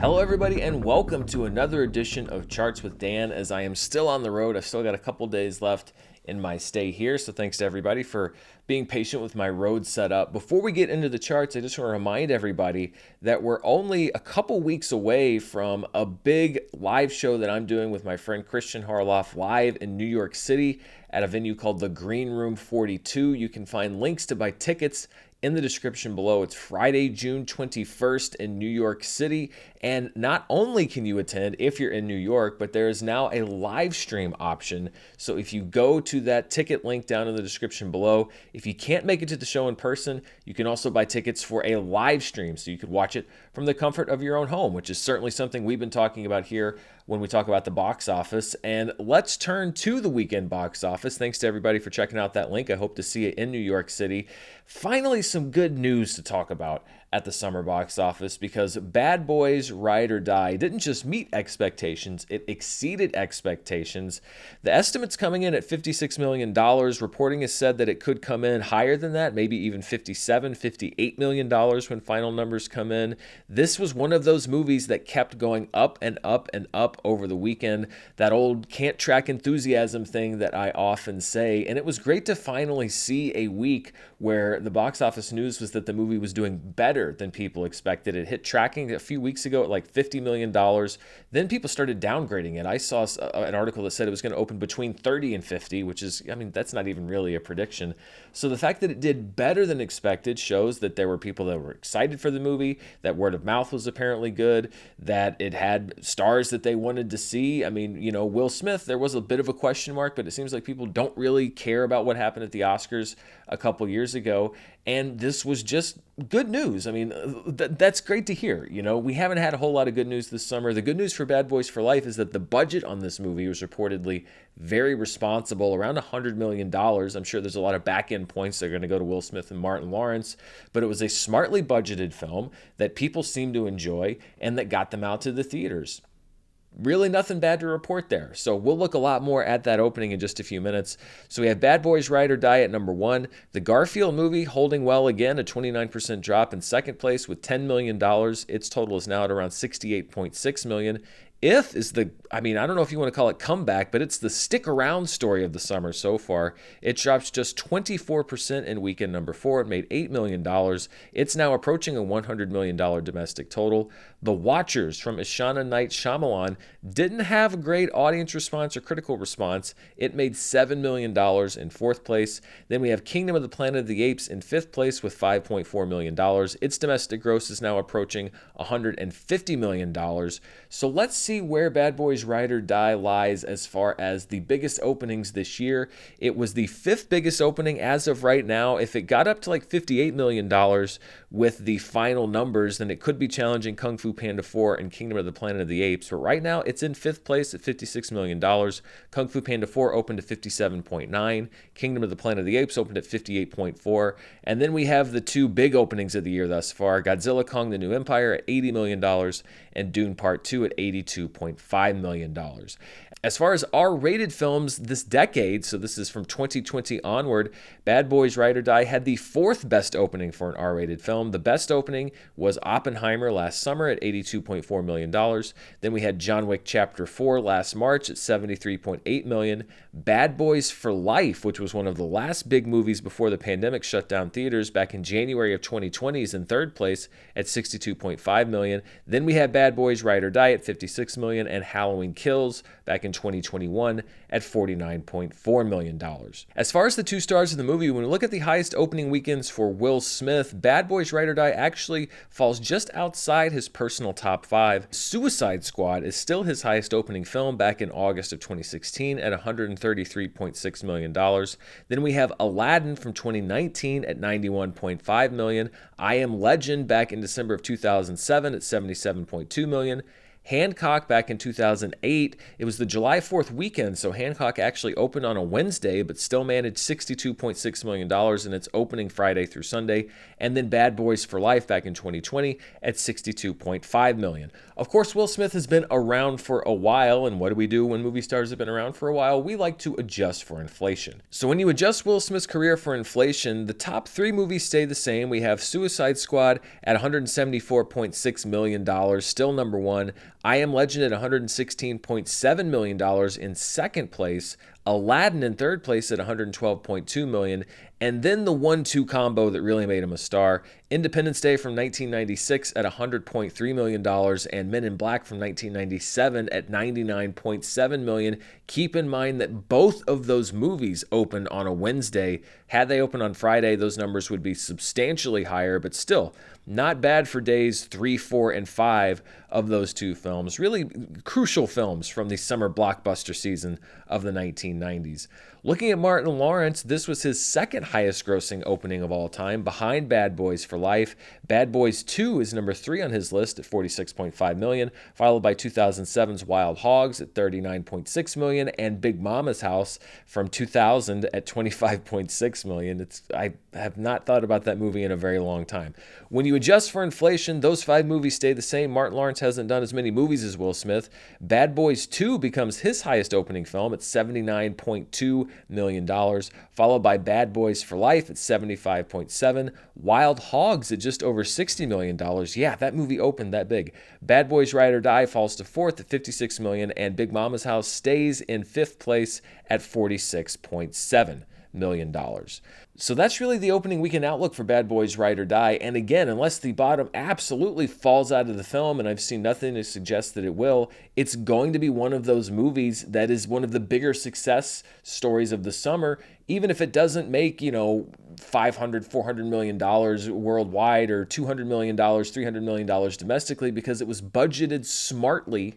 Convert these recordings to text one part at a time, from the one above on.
Hello, everybody, and welcome to another edition of Charts with Dan. As I am still on the road, I've still got a couple days left in my stay here. So, thanks to everybody for being patient with my road setup. Before we get into the charts, I just want to remind everybody that we're only a couple weeks away from a big live show that I'm doing with my friend Christian Harloff live in New York City at a venue called the Green Room 42. You can find links to buy tickets in the description below. It's Friday, June 21st in New York City. And not only can you attend if you're in New York, but there is now a live stream option. So if you go to that ticket link down in the description below, if you can't make it to the show in person, you can also buy tickets for a live stream. So you could watch it from the comfort of your own home, which is certainly something we've been talking about here when we talk about the box office. And let's turn to the weekend box office. Thanks to everybody for checking out that link. I hope to see you in New York City. Finally, some good news to talk about at the summer box office, because Bad Boys Ride or Die didn't just meet expectations, it exceeded expectations. The estimate's coming in at $56 million. Reporting has said that it could come in higher than that, maybe even $57, $58 million when final numbers come in. This was one of those movies that kept going up and up and up over the weekend. That old can't track enthusiasm thing that I often say. And it was great to finally see a week where the box office news was that the movie was doing better than people expected. It hit tracking a few weeks ago at like $50 million. Then people started downgrading it. I saw an article that said it was going to open between 30 and 50, which is, I mean, that's not even really a prediction. So the fact that it did better than expected shows that there were people that were excited for the movie, that word of mouth was apparently good, that it had stars that they wanted to see. I mean, you know, Will Smith, there was a bit of a question mark, but it seems like people don't really care about what happened at the Oscars a couple years ago. And this was just good news. I mean, that's great to hear. You know, we haven't had a whole lot of good news this summer. The good news for Bad Boys for Life is that the budget on this movie was reportedly very responsible, around $100 million. I'm sure there's a lot of back-end points that are going to go to Will Smith and Martin Lawrence, but it was a smartly budgeted film that people seemed to enjoy and that got them out to the theaters. Really nothing bad to report there. So we'll look a lot more at that opening in just a few minutes. So we have Bad Boys Ride or Die at number 1. The Garfield movie holding well again, a 29% drop in second place with $10 million. Its total is now at around $68.6 million. If is the, I mean, I don't know if you want to call it comeback, but it's the stick around story of the summer so far. It drops just 24% in weekend number 4. It made $8 million. It's now approaching a $100 million domestic total. The Watchers from Ishana Night Shyamalan didn't have a great audience response or critical response. It made $7 million in fourth place. Then we have Kingdom of the Planet of the Apes in fifth place with $5.4 million. Its domestic gross is now approaching $150 million. So let's see where Bad Boys Ride or Die lies as far as the biggest openings this year. It was the fifth biggest opening as of right now. If it got up to like $58 million with the final numbers, then it could be challenging Kung Fu Panda 4 and Kingdom of the Planet of the Apes. But right now, it's in fifth place at $56 million. Kung Fu Panda 4 opened at 57.9. Kingdom of the Planet of the Apes opened at 58.4. And then we have the two big openings of the year thus far, Godzilla Kong: The New Empire at $80 million and Dune Part 2 at $82.5 million. As far as R-rated films this decade, so this is from 2020 onward, Bad Boys Ride or Die had the fourth best opening for an R-rated film. The best opening was Oppenheimer last summer at $82.4 million. Then we had John Wick Chapter 4 last March at $73.8 million. Bad Boys for Life, which was one of the last big movies before the pandemic shut down theaters back in January of 2020, is in third place at $62.5 million. Then we had Bad Boys Ride or Die at $56 million and Halloween Kills back in 2021 at $49.4 million. As far as the two stars of the movie, when we look at the highest opening weekends for Will Smith, Bad Boys Ride or Die actually falls just outside his personal top 5. Suicide Squad is still his highest opening film back in August of 2016 at $133.6 million. Then we have Aladdin from 2019 at $91.5 million. I Am Legend back in December of 2007 at $77.2 million. Hancock back in 2008, it was the July 4th weekend, so Hancock actually opened on a Wednesday, but still managed $62.6 million in its opening Friday through Sunday. And then Bad Boys for Life back in 2020 at $62.5 million. Of course, Will Smith has been around for a while, and what do we do when movie stars have been around for a while? We like to adjust for inflation. So when you adjust Will Smith's career for inflation, the top 3 movies stay the same. We have Suicide Squad at $174.6 million, still number 1. I Am Legend at $116.7 million in second place. Aladdin in third place at $112.2 million. And then the 1-2 combo that really made him a star, Independence Day from 1996 at $100.3 million and Men in Black from 1997 at $99.7 million. Keep in mind that both of those movies opened on a Wednesday. Had they opened on Friday, those numbers would be substantially higher, but still not bad for days 3, 4, and 5 of those 2 films. Really crucial films from the summer blockbuster season of the 1990s. Looking at Martin Lawrence, this was his second highest grossing opening of all time, behind Bad Boys for Life. Bad Boys 2 is number 3 on his list at $46.5 million, followed by 2007's Wild Hogs at $39.6 million, and Big Mama's House from 2000 at $25.6 million. I have not thought about that movie in a very long time. When you adjust for inflation, those 5 movies stay the same. Martin Lawrence hasn't done as many movies as Will Smith. Bad Boys 2 becomes his highest opening film at $79.2 million, followed by Bad Boys for Life at $75.7 million. Wild Hogs at just over $60 million. Yeah, that movie opened that big. Bad Boys Ride or Die falls to 4th at $56 million, and Big Mama's House stays in 5th place at $46.7 million. So that's really the opening weekend outlook for Bad Boys Ride or Die. And again, unless the bottom absolutely falls out of the film, and I've seen nothing to suggest that it will, it's going to be one of those movies that is one of the bigger success stories of the summer, even if it doesn't make, $400 million worldwide or $200 million, $300 million domestically, because it was budgeted smartly.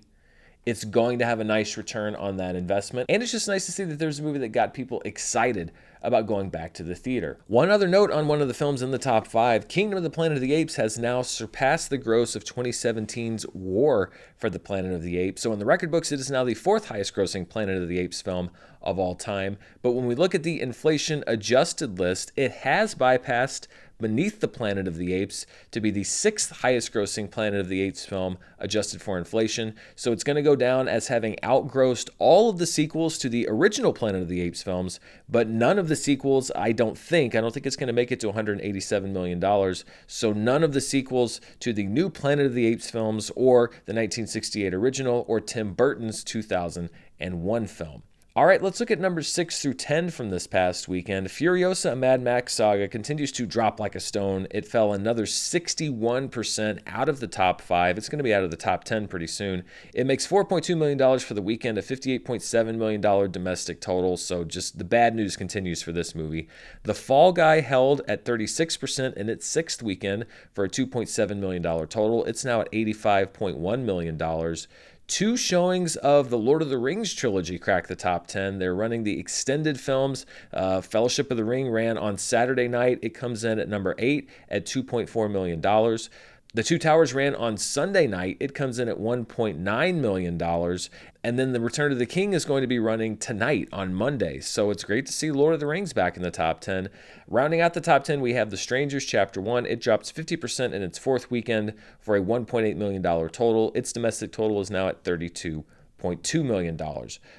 It's going to have a nice return on that investment. And it's just nice to see that there's a movie that got people excited about going back to the theater. One other note on one of the films in the top 5, Kingdom of the Planet of the Apes has now surpassed the gross of 2017's War for the Planet of the Apes. So in the record books, it is now the 4th highest grossing Planet of the Apes film of all time. But when we look at the inflation adjusted list, it has bypassed Beneath the Planet of the Apes to be the 6th highest grossing Planet of the Apes film adjusted for inflation. So it's going to go down as having outgrossed all of the sequels to the original Planet of the Apes films, but none of the sequels, I don't think it's going to make it to $187 million. So none of the sequels to the new Planet of the Apes films or the 1968 original or Tim Burton's 2001 film. All right, let's look at numbers 6 through 10 from this past weekend. Furiosa: A Mad Max Saga continues to drop like a stone. It fell another 61% out of the top 5. It's going to be out of the top 10 pretty soon. It makes $4.2 million for the weekend, a $58.7 million domestic total, so just the bad news continues for this movie. The Fall Guy held at 36% in its 6th weekend for a $2.7 million total. It's now at $85.1 million. 2 showings of the Lord of the Rings trilogy cracked the top 10. They're running the extended films. Fellowship of the Ring ran on Saturday night. It comes in at number 8 at $2.4 million. The Two Towers ran on Sunday night. It comes in at $1.9 million. And then The Return of the King is going to be running tonight on Monday. So it's great to see Lord of the Rings back in the top 10. Rounding out the top 10, we have The Strangers Chapter 1. It drops 50% in its 4th weekend for a $1.8 million total. Its domestic total is now at $32.2 million.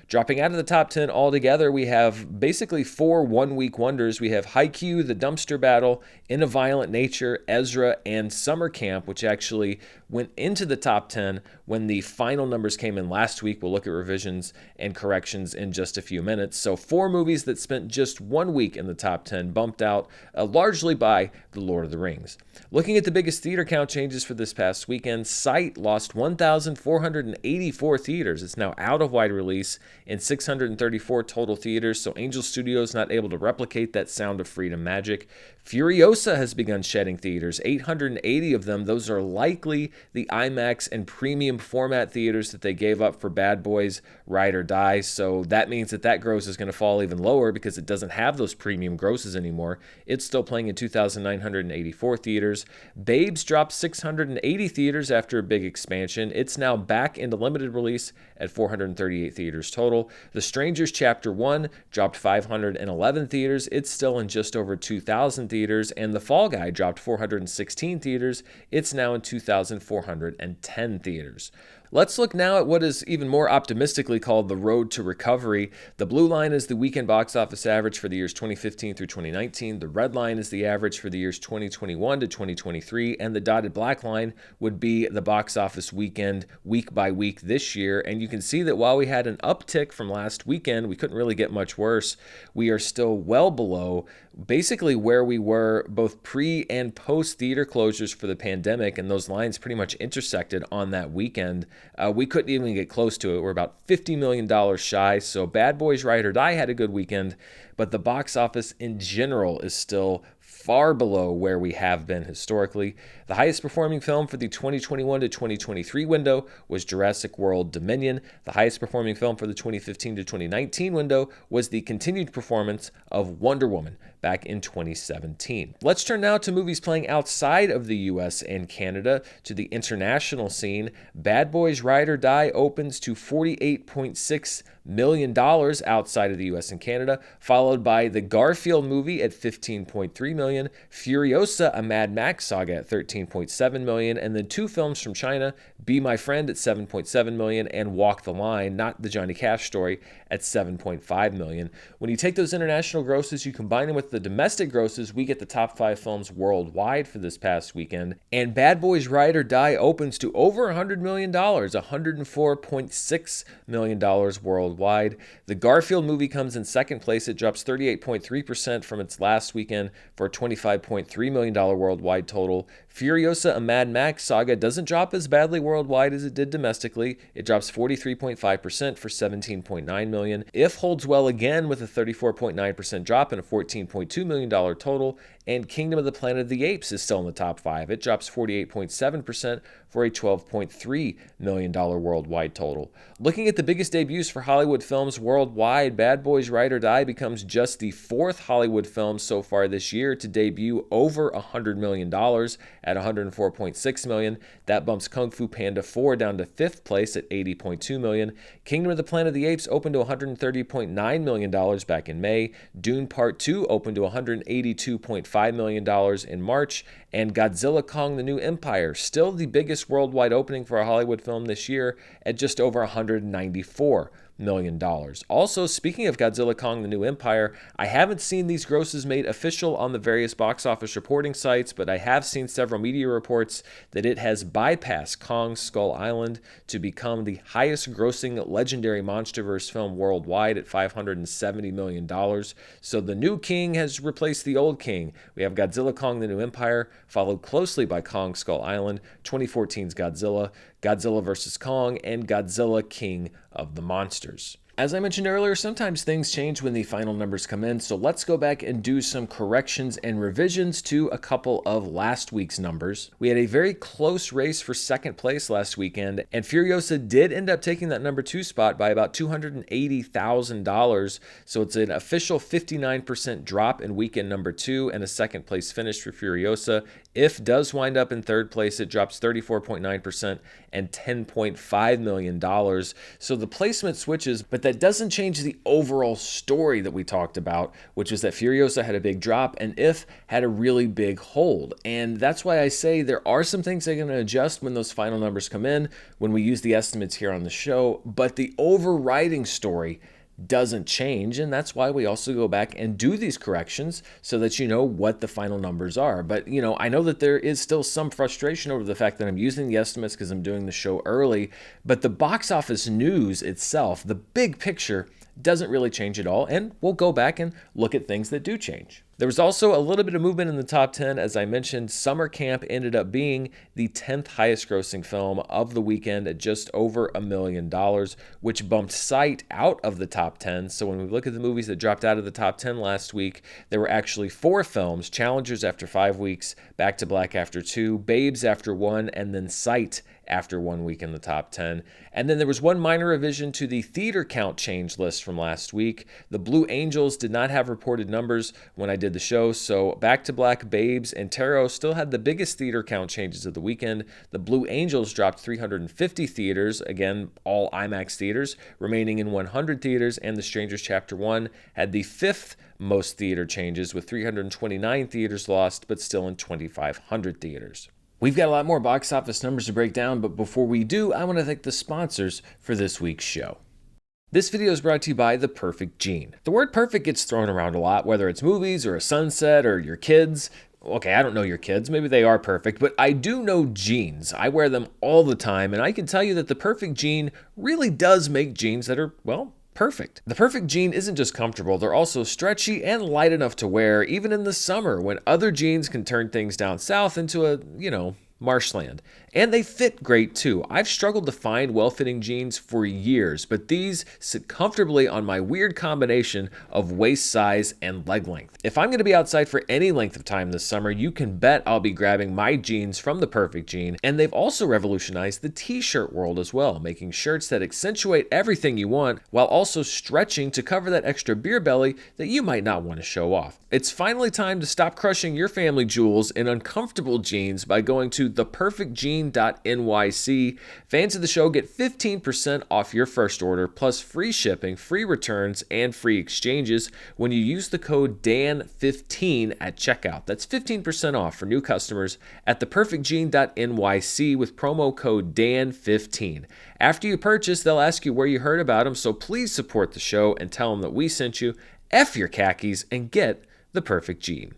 Dropping out of the top 10 altogether, we have basically 4 one-week wonders. We have Haikyuu, The Dumpster Battle, In a Violent Nature, Ezra, and Summer Camp, which actually went into the top 10 when the final numbers came in last week. We'll look at revisions and corrections in just a few minutes. So 4 movies that spent just 1 week in the top 10, bumped out largely by The Lord of the Rings. Looking at the biggest theater count changes for this past weekend, Sight lost 1,484 theaters. It's now out of wide release in 634 total theaters, so Angel Studios not able to replicate that Sound of Freedom magic. Furiosa has begun shedding theaters, 880 of them. Those are likely the IMAX and premium format theaters that they gave up for Bad Boys Ride or Die. So that means that gross is going to fall even lower because it doesn't have those premium grosses anymore. It's still playing in 2,984 theaters. Babes dropped 680 theaters after a big expansion. It's now back into limited release at 438 theaters total. The Strangers Chapter 1 dropped 511 theaters. It's still in just over 2,000 theaters. And The Fall Guy dropped 416 theaters. It's now in 2,410 theaters. Let's look now at what is even more optimistically called the road to recovery. The blue line is the weekend box office average for the years 2015 through 2019. The red line is the average for the years 2021 to 2023. And the dotted black line would be the box office weekend week by week this year. And you can see that while we had an uptick from last weekend, we couldn't really get much worse. We are still well below basically where we were both pre and post theater closures for the pandemic, and those lines pretty much intersected on that weekend. We couldn't even get close to it. We're about $50 million shy, so Bad Boys Ride or Die had a good weekend, but the box office in general is still far below where we have been historically. The highest performing film for the 2021 to 2023 window was Jurassic World Dominion. The highest performing film for the 2015 to 2019 window was the continued performance of Wonder Woman back in 2017. Let's turn now to movies playing outside of the US and Canada, to the international scene. Bad Boys Ride or Die opens to $48.6 million outside of the US and Canada, followed by the Garfield movie at $15.3 million, Furiosa, a Mad Max saga at $13.7 million, and then two films from China, Be My Friend at $7.7 million and Walk the Line, not the Johnny Cash story, at $7.5 million. When you take those international grosses, you combine them with the domestic grosses, we get the top 5 films worldwide for this past weekend. And Bad Boys Ride or Die opens to over $100 million, $104.6 million worldwide. The Garfield movie comes in second place. It drops 38.3% from its last weekend for a $25.3 million worldwide total. Furiosa, a Mad Max saga, doesn't drop as badly worldwide as it did domestically. It drops 43.5% for $17.9 million. If holds well again with a 34.9% drop and a $14.2 million total. And Kingdom of the Planet of the Apes is still in the top 5. It drops 48.7% for a $12.3 million worldwide total. Looking at the biggest debuts for Hollywood films worldwide, Bad Boys Ride or Die becomes just the 4th Hollywood film so far this year to debut over $100 million at $104.6 million. That bumps Kung Fu Panda 4 down to 5th place at $80.2 million. Kingdom of the Planet of the Apes opened to $130.9 million back in May. Dune Part 2 opened to $182.5 million in March, and Godzilla Kong the New Empire, still the biggest worldwide opening for a Hollywood film this year at just over $194 million. Also, speaking of Godzilla Kong the New Empire, I haven't seen these grosses made official on the various box office reporting sites, but I have seen several media reports that it has bypassed Kong Skull Island to become the highest grossing legendary MonsterVerse film worldwide at $570 million. So the new king has replaced the old king. We have Godzilla Kong the New Empire, followed closely by Kong Skull Island, 2014's Godzilla, Godzilla vs. Kong, and Godzilla King of the Monsters. As I mentioned earlier, sometimes things change when the final numbers come in, so let's go back and do some corrections and revisions to a couple of last week's numbers. We had a very close race for second place last weekend, and Furiosa did end up taking that number 2 spot by about $280,000, so it's an official 59% drop in weekend number 2 and a second place finish for Furiosa. If does wind up in third place, it drops 34.9% and $10.5 million. So the placement switches, but that doesn't change the overall story that we talked about, which is that Furiosa had a big drop and If had a really big hold. And that's why I say there are some things that are going to adjust when those final numbers come in, when we use the estimates here on the show, but the overriding story doesn't change, and that's why we also go back and do these corrections so that you know what the final numbers are. But I know that there is still some frustration over the fact that I'm using the estimates because I'm doing the show early, but the box office news itself, the big picture, doesn't really change at all, and we'll go back and look at things that do change. There was also a little bit of movement in the top 10. As I mentioned, Summer Camp ended up being the 10th highest grossing film of the weekend at just over $1 million, which bumped Sight out of the top 10. So when we look at the movies that dropped out of the top 10 last week, there were actually 4 films: Challengers after 5 weeks, Back to Black after 2, Babes after 1, and then Sight after 1 week in the top 10. And then there was one minor revision to the theater count change list from last week. The Blue Angels did not have reported numbers when I did the show, so Back to Black, Babes, and Tarot still had the biggest theater count changes of the weekend. The Blue Angels dropped 350 theaters, again, all IMAX theaters, remaining in 100 theaters, and The Strangers Chapter 1 had the 5th most theater changes with 329 theaters lost, but still in 2,500 theaters. We've got a lot more box office numbers to break down, but before we do, I want to thank the sponsors for this week's show. This video is brought to you by The Perfect Gene. The word perfect gets thrown around a lot, whether it's movies or a sunset or your kids. Okay, I don't know your kids, maybe they are perfect, but I do know jeans. I wear them all the time, and I can tell you that The Perfect Gene really does make jeans that are, well, perfect. The Perfect Gene isn't just comfortable, they're also stretchy and light enough to wear even in the summer when other jeans can turn things down south into a, marshland. And they fit great too. I've struggled to find well-fitting jeans for years, but these sit comfortably on my weird combination of waist size and leg length. If I'm going to be outside for any length of time this summer, you can bet I'll be grabbing my jeans from The Perfect Gene. And they've also revolutionized the t-shirt world as well, making shirts that accentuate everything you want while also stretching to cover that extra beer belly that you might not want to show off. It's finally time to stop crushing your family jewels in uncomfortable jeans by going to theperfectgene.nyc. Fans of the show get 15% off your first order, plus free shipping, free returns, and free exchanges when you use the code DAN15 at checkout. That's 15% off for new customers at theperfectgene.nyc with promo code DAN15. After you purchase, they'll ask you where you heard about them, so please support the show and tell them that we sent you. F your khakis and get The Perfect Gene.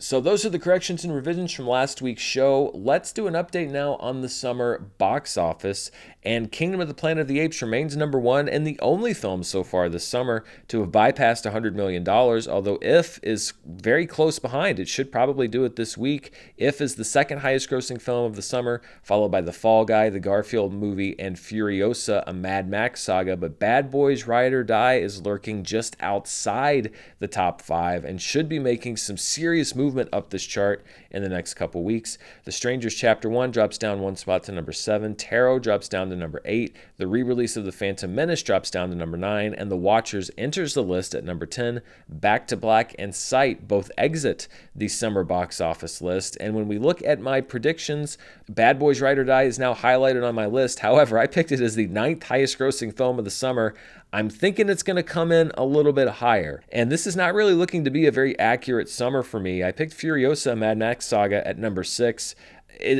So those are the corrections and revisions from last week's show. Let's do an update now on the summer box office. And Kingdom of the Planet of the Apes remains number 1 and the only film so far this summer to have bypassed $100 million, although If is very close behind. It should probably do it this week. If is the second highest grossing film of the summer, followed by The Fall Guy, the Garfield movie, and Furiosa, a Mad Max saga. But Bad Boys Ride or Die is lurking just outside the top 5 and should be making some serious movement up this chart in the next couple weeks. The Strangers Chapter 1 drops down 1 spot to number 7. Tarot drops down to number 8. The re-release of The Phantom Menace drops down to number 9. And The Watchers enters the list at number 10. Back to Black and Sight both exit the summer box office list. And when we look at my predictions, Bad Boys Ride or Die is now highlighted on my list. However, I picked it as the 9th highest grossing film of the summer. I'm thinking it's going to come in a little bit higher. And this is not really looking to be a very accurate summer for me. I picked Furiosa, Mad Max Saga at number 6.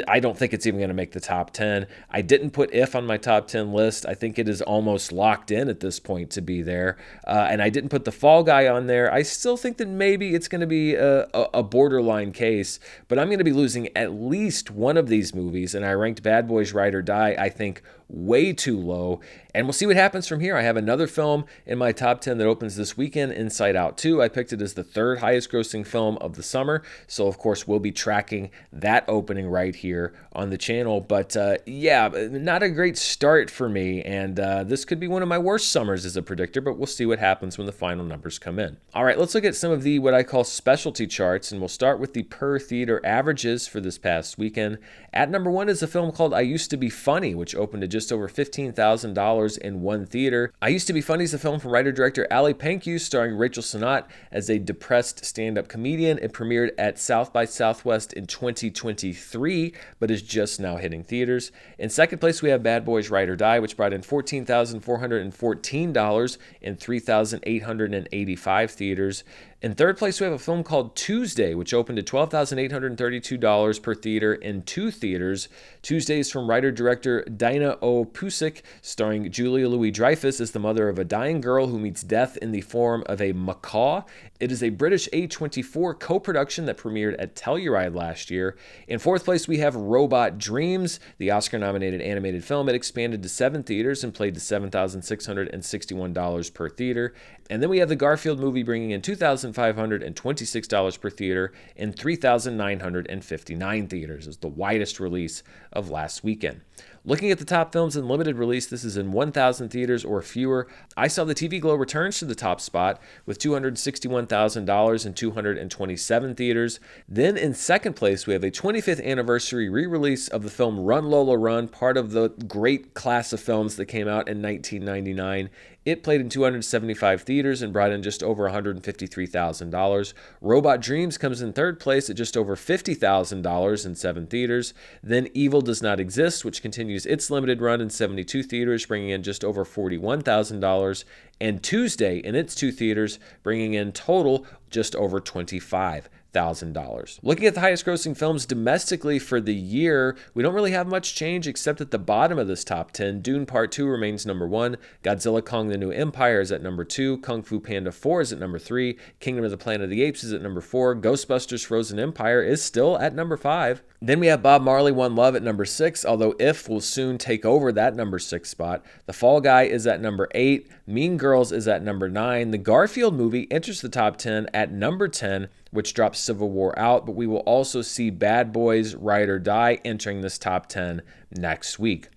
I don't think it's even going to make the top 10. I didn't put If on my top 10 list. I think it is almost locked in at this point to be there. And I didn't put The Fall Guy on there. I still think that maybe it's going to be a borderline case, but I'm going to be losing at least one of these movies. And I ranked Bad Boys Ride or Die, I think, way too low. And we'll see what happens from here. I have another film in my top 10 that opens this weekend, Inside Out 2. I picked it as the 3rd highest grossing film of the summer. So, of course, we'll be tracking that opening right here on the channel. But, yeah, not a great start for me. And this could be one of my worst summers as a predictor, but we'll see what happens when the final numbers come in. All right, let's look at some of the what I call specialty charts. And we'll start with the per theater averages for this past weekend. At number 1 is a film called I Used to Be Funny, which opened to just over $15,000 in one theater. I Used to Be Funny is a film from writer-director Ali Pankhus starring Rachel Sennott as a depressed stand-up comedian. It premiered at South by Southwest in 2023, but is just now hitting theaters. In second place, we have Bad Boys Ride or Die, which brought in $14,414 in 3,885 theaters. In third place, we have a film called Tuesday, which opened to $12,832 per theater in 2 theaters. Tuesday is from writer-director Dina O. Pusick, starring Julia Louis-Dreyfus as the mother of a dying girl who meets death in the form of a macaw. It is a British A24 co-production that premiered at Telluride last year. In fourth place, we have Robot Dreams, the Oscar-nominated animated film. It expanded to 7 theaters and played to $7,661 per theater. And then we have the Garfield movie bringing in $2,000 $3,526 per theater in 3,959 theaters. It's the widest release of last weekend. Looking at the top films in limited release, this is in 1,000 theaters or fewer. I Saw the TV Glow returns to the top spot with $261,000 in 227 theaters. Then in second place, we have a 25th anniversary re-release of the film Run Lola Run, part of the great class of films that came out in 1999. It played in 275 theaters and brought in just over $153,000. Robot Dreams comes in third place at just over $50,000 in 7 theaters. Then Evil Does Not Exist, which continues its limited run in 72 theaters, bringing in just over $41,000. And Tuesday, in its 2 theaters, bringing in total just over $25,000. Looking at the highest grossing films domestically for the year, we don't really have much change except at the bottom of this top 10. Dune Part 2 remains number 1. Godzilla Kong the New Empire is at number 2. Kung Fu Panda 4 is at number 3. Kingdom of the Planet of the Apes is at number 4. Ghostbusters Frozen Empire is still at number 5. Then we have Bob Marley One Love at number 6, although If will soon take over that number 6 spot. The Fall Guy is at number 8. Mean Girls is at number 9. The Garfield movie enters the top 10 at number 10, which drops Civil War out, but we will also see Bad Boys Ride or Die entering this top 10 next week.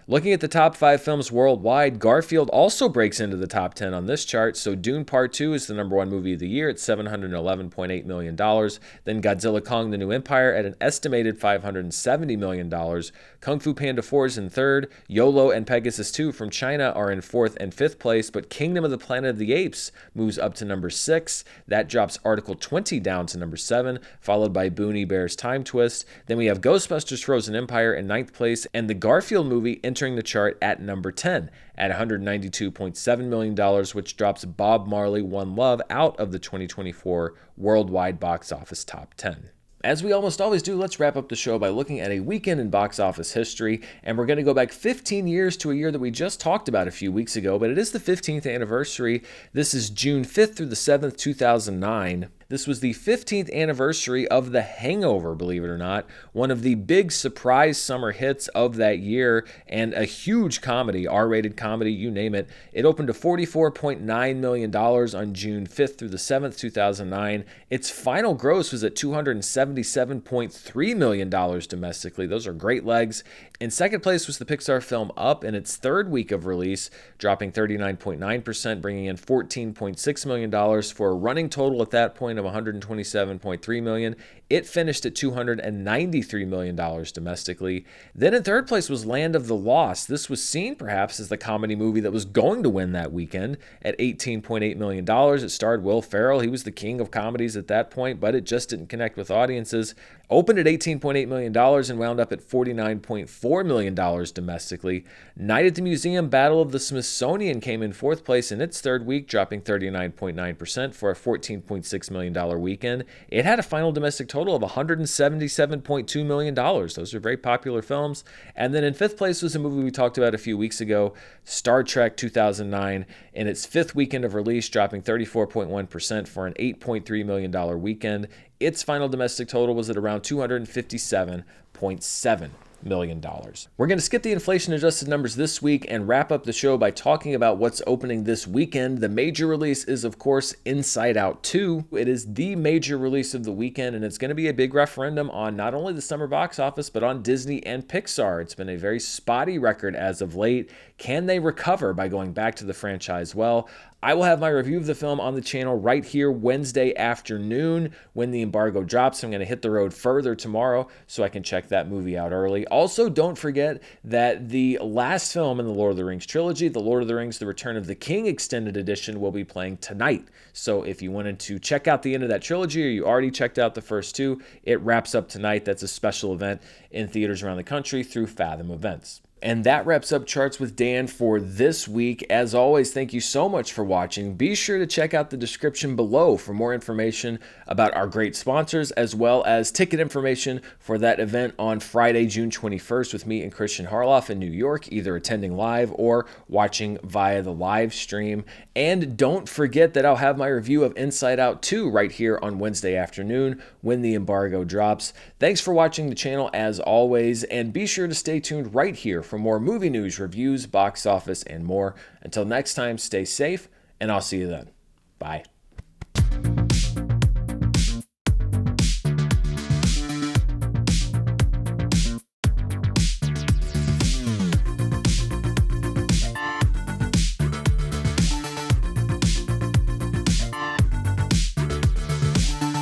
Looking at the top 5 films worldwide, Garfield also breaks into the top 10 on this chart. So Dune Part 2 is the number 1 movie of the year at $711.8 million. Then Godzilla Kong the New Empire at an estimated $570 million. Kung Fu Panda 4 is in third. YOLO and Pegasus 2 from China are in 4th and 5th place. But Kingdom of the Planet of the Apes moves up to number 6. That drops Article 20 down to number 7, followed by Boonie Bear's Time Twist. Then we have Ghostbusters Frozen Empire in 9th place. And the Garfield movie entering the chart at number 10 at $192.7 million, which drops Bob Marley One Love out of the 2024 worldwide box office top 10. As we almost always do, let's wrap up the show by looking at a weekend in box office history, and we're going to go back 15 years to a year that we just talked about a few weeks ago, but it is the 15th anniversary. This is June 5th through the 7th, 2009. This was the 15th anniversary of The Hangover, believe it or not, one of the big surprise summer hits of that year, and a huge comedy, R-rated comedy, you name it. It opened to $44.9 million on June 5th through the 7th, 2009. Its final gross was at $277.3 million domestically. Those are great legs. In second place was the Pixar film Up in its third week of release, dropping 39.9%, bringing in $14.6 million for a running total at that point of $127.3 million. It finished at $293 million domestically. Then in third place was Land of the Lost. This was seen perhaps as the comedy movie that was going to win that weekend at $18.8 million. It starred Will Ferrell. He was the king of comedies at that point, but it just didn't connect with audiences. Opened at $18.8 million and wound up at $49.4 million domestically. Night at the Museum Battle of the Smithsonian came in fourth place in its third week, dropping 39.9% for a $14.6 million weekend. It had a final domestic total of $177.2 million. Those are very popular films. And then in fifth place was a movie we talked about a few weeks ago, Star Trek 2009, in its fifth weekend of release, dropping 34.1% for an $8.3 million weekend. Its final domestic total was at around $257.7 million. We're going to skip the inflation-adjusted numbers this week and wrap up the show by talking about what's opening this weekend. The major release is, of course, Inside Out 2. It is the major release of the weekend, and it's going to be a big referendum on not only the summer box office, but on Disney and Pixar. It's been a very spotty record as of late. Can they recover by going back to the franchise? Well, I will have my review of the film on the channel right here Wednesday afternoon when the embargo drops. I'm going to hit the road further tomorrow so I can check that movie out early. Also, don't forget that the last film in the Lord of the Rings trilogy, The Lord of the Rings, The Return of the King Extended Edition, will be playing tonight. So if you wanted to check out the end of that trilogy or you already checked out the first two, it wraps up tonight. That's a special event in theaters around the country through Fathom Events. And that wraps up Charts with Dan for this week. As always, thank you so much for watching. Be sure to check out the description below for more information about our great sponsors, as well as ticket information for that event on Friday, June 21st with me and Christian Harloff in New York, either attending live or watching via the live stream. And don't forget that I'll have my review of Inside Out 2 right here on Wednesday afternoon when the embargo drops. Thanks for watching the channel as always, and be sure to stay tuned right here for more movie news, reviews, box office, and more. Until next time, stay safe, and I'll see you then. Bye.